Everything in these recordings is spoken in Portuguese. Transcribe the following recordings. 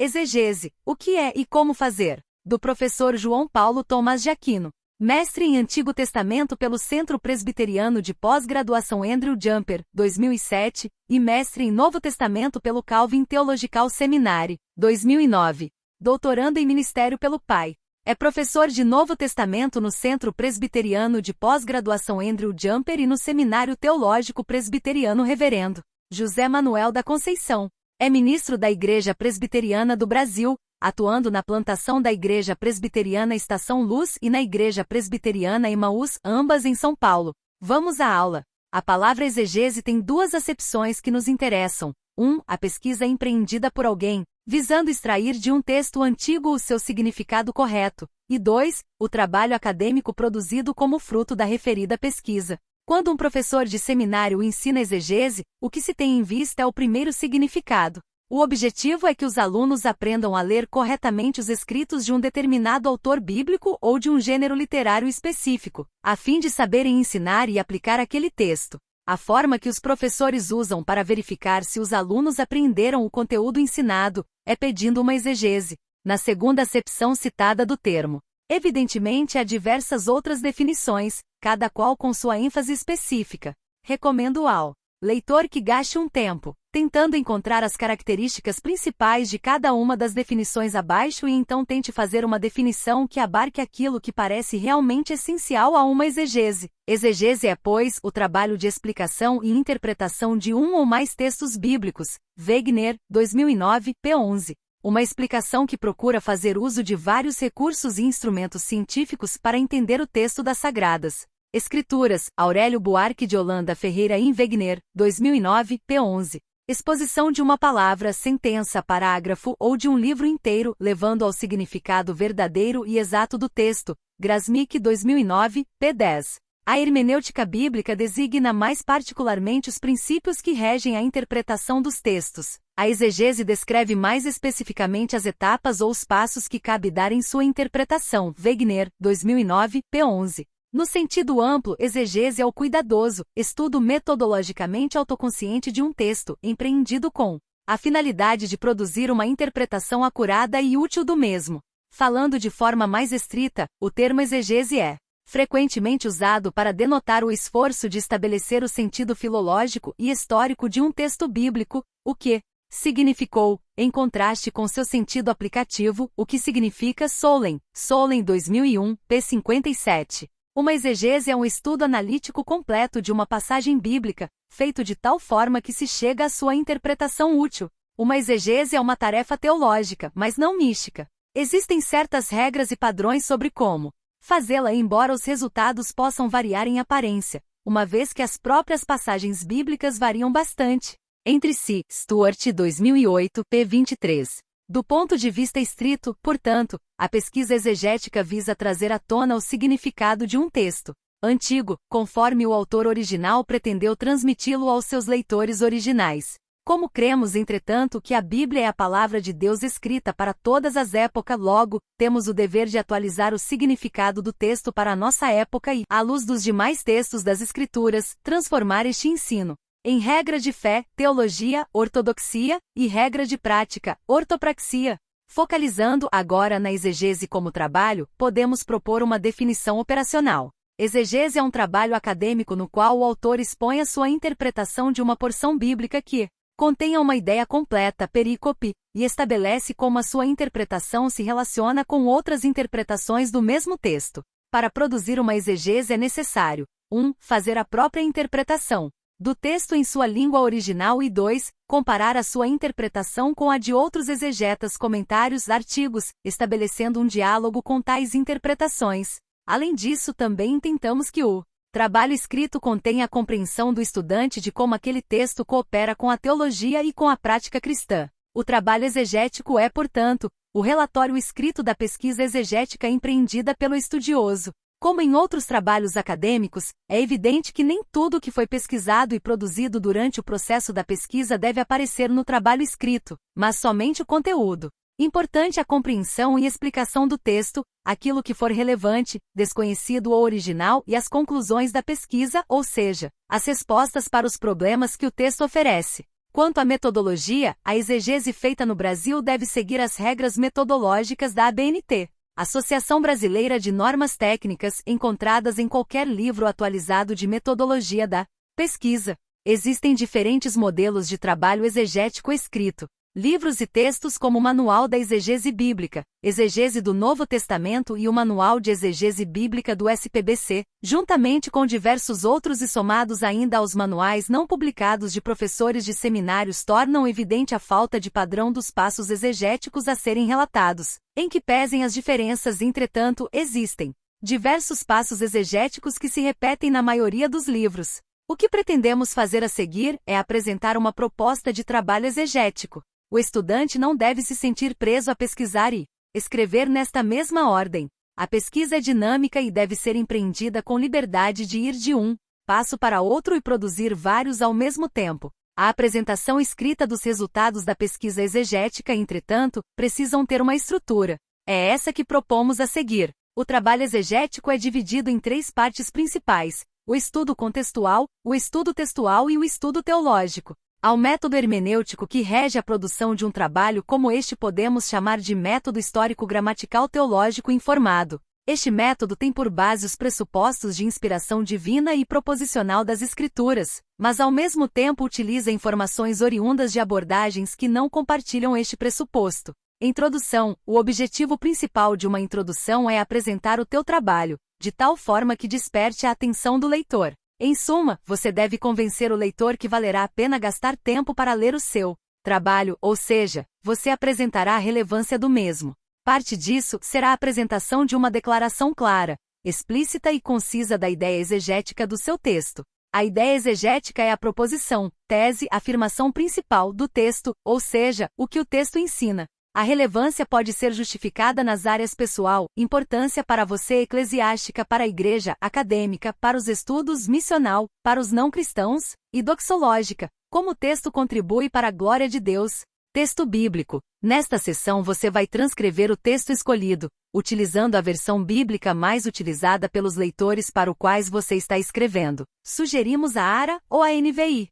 Exegese, o que é e como fazer? Do professor João Paulo Tomás de Aquino. Mestre em Antigo Testamento pelo Centro Presbiteriano de Pós-Graduação Andrew Jumper, 2007, e mestre em Novo Testamento pelo Calvin Theological Seminary, 2009. Doutorando em Ministério pelo PAI. É professor de Novo Testamento no Centro Presbiteriano de Pós-Graduação Andrew Jumper e no Seminário Teológico Presbiteriano Reverendo José Manuel da Conceição. É ministro da Igreja Presbiteriana do Brasil, atuando na plantação da Igreja Presbiteriana Estação Luz e na Igreja Presbiteriana Emaús, ambas em São Paulo. Vamos à aula. A palavra exegese tem duas acepções que nos interessam. 1. A pesquisa empreendida por alguém, visando extrair de um texto antigo o seu significado correto. E 2. O trabalho acadêmico produzido como fruto da referida pesquisa. Quando um professor de seminário ensina exegese, o que se tem em vista é o primeiro significado. O objetivo é que os alunos aprendam a ler corretamente os escritos de um determinado autor bíblico ou de um gênero literário específico, a fim de saberem ensinar e aplicar aquele texto. A forma que os professores usam para verificar se os alunos aprenderam o conteúdo ensinado é pedindo uma exegese, na segunda acepção citada do termo. Evidentemente, há diversas outras definições, cada qual com sua ênfase específica. Recomendo ao leitor que gaste um tempo tentando encontrar as características principais de cada uma das definições abaixo e então tente fazer uma definição que abarque aquilo que parece realmente essencial a uma exegese. Exegese é, pois, o trabalho de explicação e interpretação de um ou mais textos bíblicos. Wegener, 2009, p. 11. Uma explicação que procura fazer uso de vários recursos e instrumentos científicos para entender o texto das Sagradas Escrituras. Aurélio Buarque de Holanda Ferreira em Wegener, 2009, p. 11. Exposição de uma palavra, sentença, parágrafo ou de um livro inteiro, levando ao significado verdadeiro e exato do texto. Grasmick, 2009, p. 10. A hermenêutica bíblica designa mais particularmente os princípios que regem a interpretação dos textos. A exegese descreve mais especificamente as etapas ou os passos que cabe dar em sua interpretação. Wegener, 2009, p. 11. No sentido amplo, exegese é o cuidadoso estudo metodologicamente autoconsciente de um texto, empreendido com a finalidade de produzir uma interpretação acurada e útil do mesmo. Falando de forma mais estrita, o termo exegese é frequentemente usado para denotar o esforço de estabelecer o sentido filológico e histórico de um texto bíblico, o que significou, em contraste com seu sentido aplicativo, o que significa Solem. Solem, 2001, p. 57. Uma exegese é um estudo analítico completo de uma passagem bíblica, feito de tal forma que se chega à sua interpretação útil. Uma exegese é uma tarefa teológica, mas não mística. Existem certas regras e padrões sobre como fazê-la, embora os resultados possam variar em aparência, uma vez que as próprias passagens bíblicas variam bastante entre si. Stuart, 2008, p. 23. Do ponto de vista estrito, portanto, a pesquisa exegética visa trazer à tona o significado de um texto antigo, conforme o autor original pretendeu transmiti-lo aos seus leitores originais. Como cremos, entretanto, que a Bíblia é a palavra de Deus escrita para todas as épocas, logo, temos o dever de atualizar o significado do texto para a nossa época e, à luz dos demais textos das Escrituras, transformar este ensino em regra de fé, teologia, ortodoxia, e regra de prática, ortopraxia. Focalizando agora na exegese como trabalho, podemos propor uma definição operacional. Exegese é um trabalho acadêmico no qual o autor expõe a sua interpretação de uma porção bíblica que contenha uma ideia completa, perícope, e estabelece como a sua interpretação se relaciona com outras interpretações do mesmo texto. Para produzir uma exegese é necessário 1. Fazer a própria interpretação do texto em sua língua original e 2. Comparar a sua interpretação com a de outros exegetas, comentários, artigos, estabelecendo um diálogo com tais interpretações. Além disso, também intentamos que o trabalho escrito contenha a compreensão do estudante de como aquele texto coopera com a teologia e com a prática cristã. O trabalho exegético é, portanto, o relatório escrito da pesquisa exegética empreendida pelo estudioso. Como em outros trabalhos acadêmicos, é evidente que nem tudo o que foi pesquisado e produzido durante o processo da pesquisa deve aparecer no trabalho escrito, mas somente o conteúdo. Importante a compreensão e explicação do texto, aquilo que for relevante, desconhecido ou original e as conclusões da pesquisa, ou seja, as respostas para os problemas que o texto oferece. Quanto à metodologia, a exegese feita no Brasil deve seguir as regras metodológicas da ABNT, Associação Brasileira de Normas Técnicas, encontradas em qualquer livro atualizado de metodologia da pesquisa. Existem diferentes modelos de trabalho exegético escrito, livros e textos como o Manual da Exegese Bíblica, Exegese do Novo Testamento e o Manual de Exegese Bíblica do SPBC, juntamente com diversos outros e somados ainda aos manuais não publicados de professores de seminários, tornam evidente a falta de padrão dos passos exegéticos a serem relatados, em que pesem as diferenças. Entretanto, existem diversos passos exegéticos que se repetem na maioria dos livros. O que pretendemos fazer a seguir é apresentar uma proposta de trabalho exegético. O estudante não deve se sentir preso a pesquisar e escrever nesta mesma ordem. A pesquisa é dinâmica e deve ser empreendida com liberdade de ir de um passo para outro e produzir vários ao mesmo tempo. A apresentação escrita dos resultados da pesquisa exegética, entretanto, precisam ter uma estrutura. É essa que propomos a seguir. O trabalho exegético é dividido em 3 partes principais: o estudo contextual, o estudo textual e o estudo teológico. Ao método hermenêutico que rege a produção de um trabalho como este podemos chamar de método histórico-gramatical teológico informado. Este método tem por base os pressupostos de inspiração divina e proposicional das Escrituras, mas ao mesmo tempo utiliza informações oriundas de abordagens que não compartilham este pressuposto. Introdução. O objetivo principal de uma introdução é apresentar o teu trabalho, de tal forma que desperte a atenção do leitor. Em suma, você deve convencer o leitor que valerá a pena gastar tempo para ler o seu trabalho, ou seja, você apresentará a relevância do mesmo. Parte disso será a apresentação de uma declaração clara, explícita e concisa da ideia exegética do seu texto. A ideia exegética é a proposição, tese, afirmação principal do texto, ou seja, o que o texto ensina. A relevância pode ser justificada nas áreas pessoal, importância para você eclesiástica, para a igreja, acadêmica, para os estudos, missional, para os não cristãos, e doxológica, como o texto contribui para a glória de Deus. Texto bíblico. Nesta seção você vai transcrever o texto escolhido, utilizando a versão bíblica mais utilizada pelos leitores para os quais você está escrevendo. Sugerimos a ARA ou a NVI.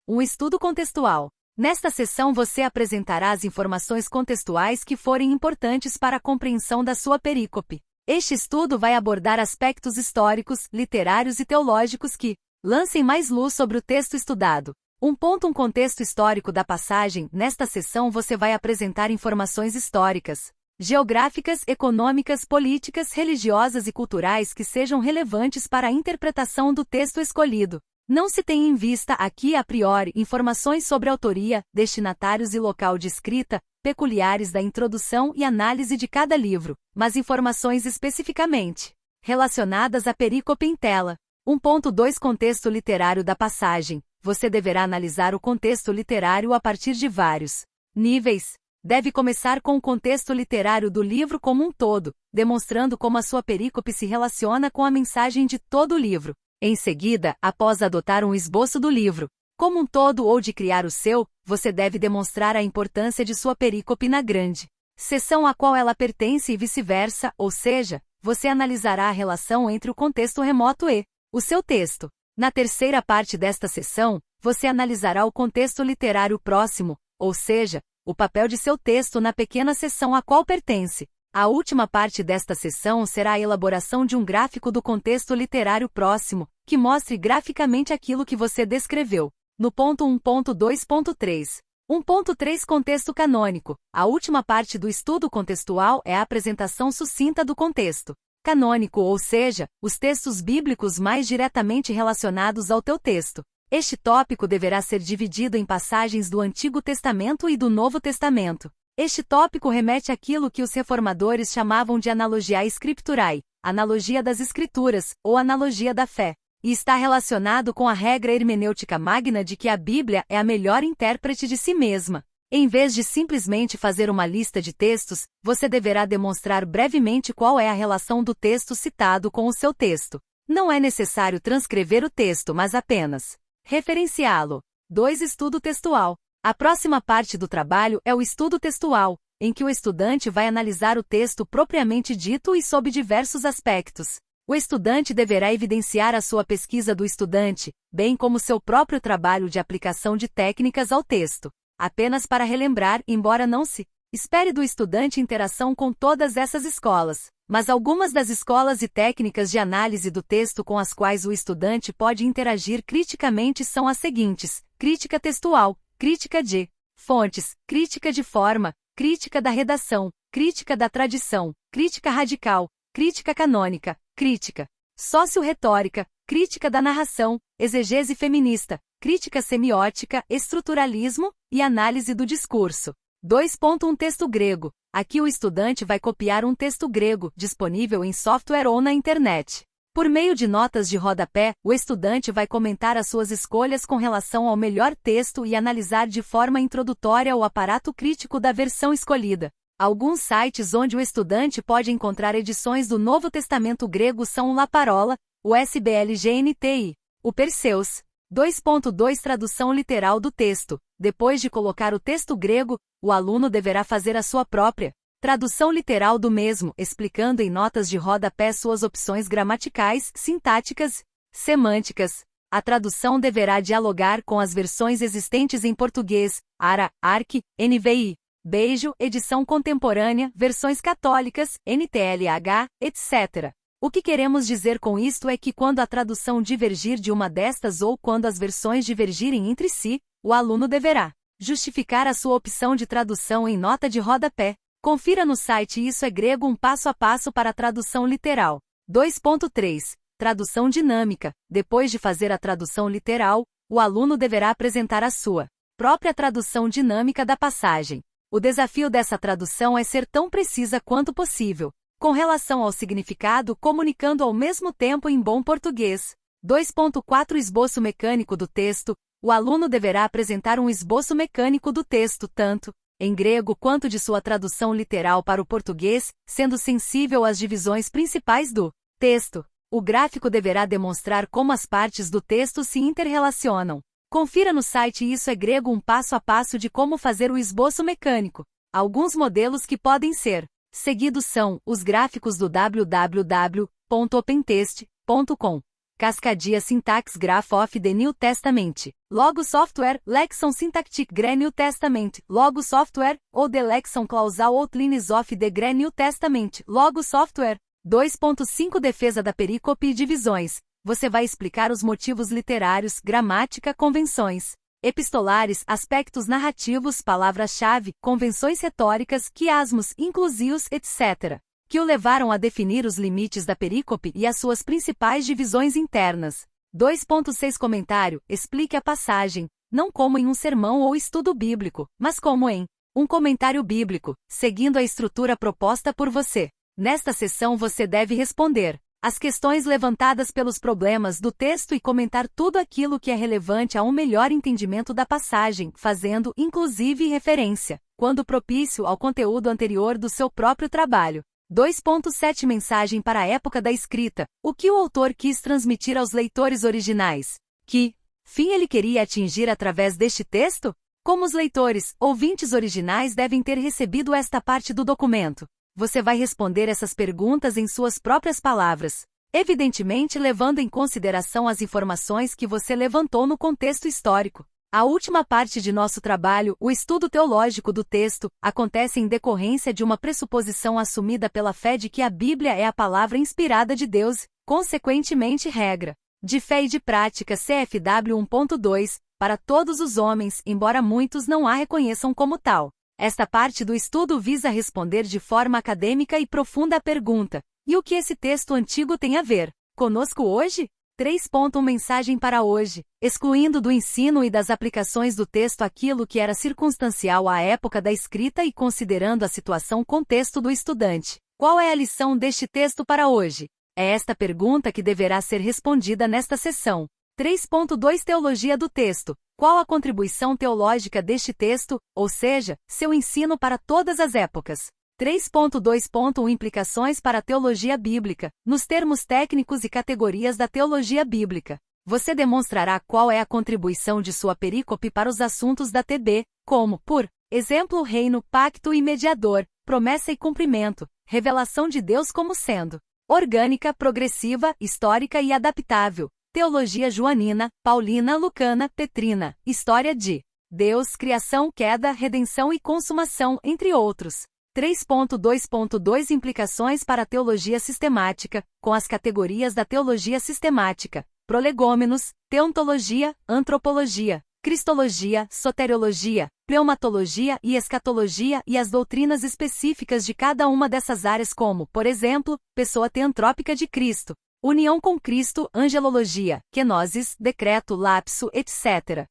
Um estudo contextual. Nesta seção você apresentará as informações contextuais que forem importantes para a compreensão da sua perícope. Este estudo vai abordar aspectos históricos, literários e teológicos que lancem mais luz sobre o texto estudado. Um contexto histórico da passagem. Nesta seção você vai apresentar informações históricas, geográficas, econômicas, políticas, religiosas e culturais que sejam relevantes para a interpretação do texto escolhido. Não se tem em vista aqui a priori informações sobre autoria, destinatários e local de escrita, peculiares da introdução e análise de cada livro, mas informações especificamente relacionadas à perícope em tela. 1.2 Contexto literário da passagem. Você deverá analisar o contexto literário a partir de vários níveis. Deve começar com o contexto literário do livro como um todo, demonstrando como a sua perícope se relaciona com a mensagem de todo o livro. Em seguida, após adotar um esboço do livro como um todo ou de criar o seu, você deve demonstrar a importância de sua perícope na grande seção a qual ela pertence e vice-versa, ou seja, você analisará a relação entre o contexto remoto e o seu texto. Na terceira parte desta seção, você analisará o contexto literário próximo, ou seja, o papel de seu texto na pequena seção a qual pertence. A última parte desta seção será a elaboração de um gráfico do contexto literário próximo, que mostre graficamente aquilo que você descreveu. No ponto 1.2.3. 1.3 Contexto canônico. A última parte do estudo contextual é a apresentação sucinta do contexto canônico, ou seja, os textos bíblicos mais diretamente relacionados ao teu texto. Este tópico deverá ser dividido em passagens do Antigo Testamento e do Novo Testamento. Este tópico remete àquilo que os reformadores chamavam de analogia scripturae, analogia das escrituras, ou analogia da fé, e está relacionado com a regra hermenêutica magna de que a Bíblia é a melhor intérprete de si mesma. Em vez de simplesmente fazer uma lista de textos, você deverá demonstrar brevemente qual é a relação do texto citado com o seu texto. Não é necessário transcrever o texto, mas apenas referenciá-lo. 2 Estudo textual. A próxima parte do trabalho é o estudo textual, em que o estudante vai analisar o texto propriamente dito e sob diversos aspectos. O estudante deverá evidenciar a sua pesquisa do estudante, bem como seu próprio trabalho de aplicação de técnicas ao texto. Apenas para relembrar, embora não se espere do estudante interação com todas essas escolas, mas algumas das escolas e técnicas de análise do texto com as quais o estudante pode interagir criticamente são as seguintes: crítica textual, crítica de fontes, crítica de forma, crítica da redação, crítica da tradição, crítica radical, crítica canônica, crítica socio-retórica, crítica da narração, exegese feminista, crítica semiótica, estruturalismo e análise do discurso. 2.1 Texto grego. Aqui o estudante vai copiar um texto grego, disponível em software ou na internet. Por meio de notas de rodapé, o estudante vai comentar as suas escolhas com relação ao melhor texto e analisar de forma introdutória o aparato crítico da versão escolhida. Alguns sites onde o estudante pode encontrar edições do Novo Testamento grego são o Laparola, o SBLGNT e o Perseus. 2.2 Tradução literal do texto. Depois de colocar o texto grego, o aluno deverá fazer a sua própria tradução literal do mesmo, explicando em notas de rodapé suas opções gramaticais, sintáticas, semânticas. A tradução deverá dialogar com as versões existentes em português, ARA, ARC, NVI, Beijo, edição contemporânea, versões católicas, NTLH, etc. O que queremos dizer com isto é que quando a tradução divergir de uma destas ou quando as versões divergirem entre si, o aluno deverá justificar a sua opção de tradução em nota de rodapé. Confira no site Isso é Grego um passo a passo para a tradução literal. 2.3 Tradução dinâmica. Depois de fazer a tradução literal, o aluno deverá apresentar a sua própria tradução dinâmica da passagem. O desafio dessa tradução é ser tão precisa quanto possível, com relação ao significado, comunicando ao mesmo tempo em bom português. 2.4 Esboço mecânico do texto. O aluno deverá apresentar um esboço mecânico do texto, tanto em grego quanto de sua tradução literal para o português, sendo sensível às divisões principais do texto. O gráfico deverá demonstrar como as partes do texto se interrelacionam. Confira no site Isso é Grego um passo a passo de como fazer o esboço mecânico. Alguns modelos que podem ser seguidos são os gráficos do www.opentest.com, Cascadia Syntax Graph of the New Testament, Logo Software, Lexon Syntactic Gre New Testament, Logo Software, ou The Lexon Clausal Outlines of the Gre New Testament, Logo Software. 2.5 Defesa da perícope e divisões. Você vai explicar os motivos literários, gramática, convenções epistolares, aspectos narrativos, palavras-chave, convenções retóricas, quiasmos, inclusivos, etc., que o levaram a definir os limites da perícope e as suas principais divisões internas. 2.6 Comentário. Explique a passagem, não como em um sermão ou estudo bíblico, mas como em um comentário bíblico, seguindo a estrutura proposta por você. Nesta sessão você deve responder as questões levantadas pelos problemas do texto e comentar tudo aquilo que é relevante a um melhor entendimento da passagem, fazendo, inclusive, referência, quando propício, ao conteúdo anterior do seu próprio trabalho. 2.7 Mensagem para a época da escrita. O que o autor quis transmitir aos leitores originais? Que fim ele queria atingir através deste texto? Como os leitores, ouvintes originais devem ter recebido esta parte do documento? Você vai responder essas perguntas em suas próprias palavras, evidentemente levando em consideração as informações que você levantou no contexto histórico. A última parte de nosso trabalho, o estudo teológico do texto, acontece em decorrência de uma pressuposição assumida pela fé de que a Bíblia é a palavra inspirada de Deus, consequentemente regra de fé e de prática CFW 1.2, para todos os homens, embora muitos não a reconheçam como tal. Esta parte do estudo visa responder de forma acadêmica e profunda a pergunta: e o que esse texto antigo tem a ver conosco hoje? 3.1 Mensagem para hoje. Excluindo do ensino e das aplicações do texto aquilo que era circunstancial à época da escrita e considerando a situação-contexto do estudante. Qual é a lição deste texto para hoje? É esta pergunta que deverá ser respondida nesta sessão. 3.2 Teologia do texto. Qual a contribuição teológica deste texto, ou seja, seu ensino para todas as épocas? 3.2 Implicações para a teologia bíblica, nos termos técnicos e categorias da teologia bíblica. Você demonstrará qual é a contribuição de sua perícope para os assuntos da TB, como, por exemplo, reino, pacto e mediador, promessa e cumprimento, revelação de Deus como sendo orgânica, progressiva, histórica e adaptável, teologia joanina, paulina, lucana, petrina, história de Deus, criação, queda, redenção e consumação, entre outros. 3.2.2 Implicações para a teologia sistemática, com as categorias da teologia sistemática: prolegômenos, teontologia, antropologia, cristologia, soteriologia, pneumatologia e escatologia, e as doutrinas específicas de cada uma dessas áreas, como, por exemplo, pessoa teantrópica de Cristo, união com Cristo, angelologia, kenosis, decreto, lapso, etc.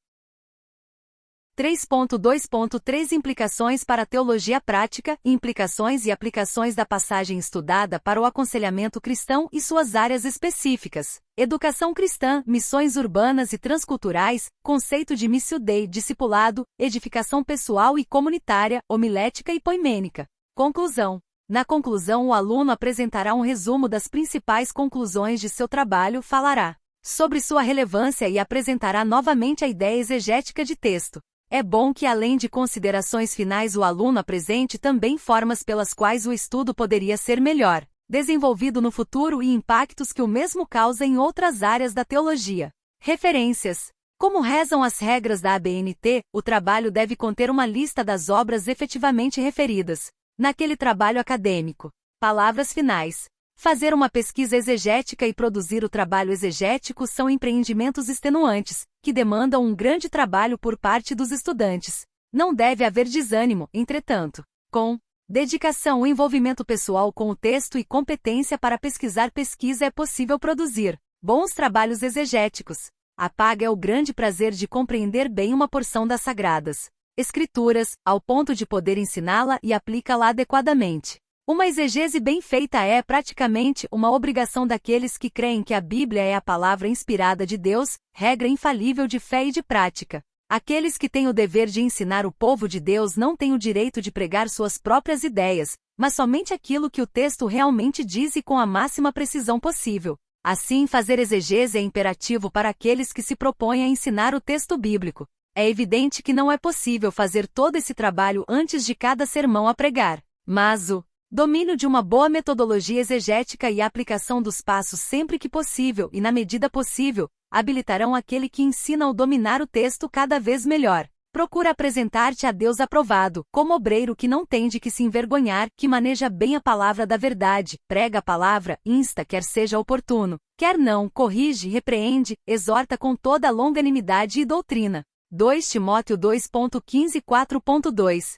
3.2.3 Implicações para a teologia prática, implicações e aplicações da passagem estudada para o aconselhamento cristão e suas áreas específicas: educação cristã, missões urbanas e transculturais, conceito de missio Dei, discipulado, edificação pessoal e comunitária, homilética e poimênica. Conclusão. Na conclusão, o aluno apresentará um resumo das principais conclusões de seu trabalho, falará sobre sua relevância e apresentará novamente a ideia exegética de texto. É bom que, além de considerações finais, o aluno apresente também formas pelas quais o estudo poderia ser melhor desenvolvido no futuro e impactos que o mesmo causa em outras áreas da teologia. Referências. Como rezam as regras da ABNT, o trabalho deve conter uma lista das obras efetivamente referidas naquele trabalho acadêmico. Palavras finais. Fazer uma pesquisa exegética e produzir o trabalho exegético são empreendimentos extenuantes, que demandam um grande trabalho por parte dos estudantes. Não deve haver desânimo, entretanto. Com dedicação e envolvimento pessoal com o texto e competência para pesquisar, pesquisa é possível produzir bons trabalhos exegéticos. A paga é o grande prazer de compreender bem uma porção das Sagradas Escrituras, ao ponto de poder ensiná-la e aplicá-la adequadamente. Uma exegese bem feita é praticamente uma obrigação daqueles que creem que a Bíblia é a palavra inspirada de Deus, regra infalível de fé e de prática. Aqueles que têm o dever de ensinar o povo de Deus não têm o direito de pregar suas próprias ideias, mas somente aquilo que o texto realmente diz e com a máxima precisão possível. Assim, fazer exegese é imperativo para aqueles que se propõem a ensinar o texto bíblico. É evidente que não é possível fazer todo esse trabalho antes de cada sermão a pregar, mas o domínio de uma boa metodologia exegética e a aplicação dos passos sempre que possível e na medida possível, habilitarão aquele que ensina a dominar o texto cada vez melhor. Procura apresentar-te a Deus aprovado, como obreiro que não tem de que se envergonhar, que maneja bem a palavra da verdade, prega a palavra, insta quer seja oportuno, quer não, corrige, repreende, exorta com toda a longanimidade e doutrina. 2 Timóteo 2.15 4.2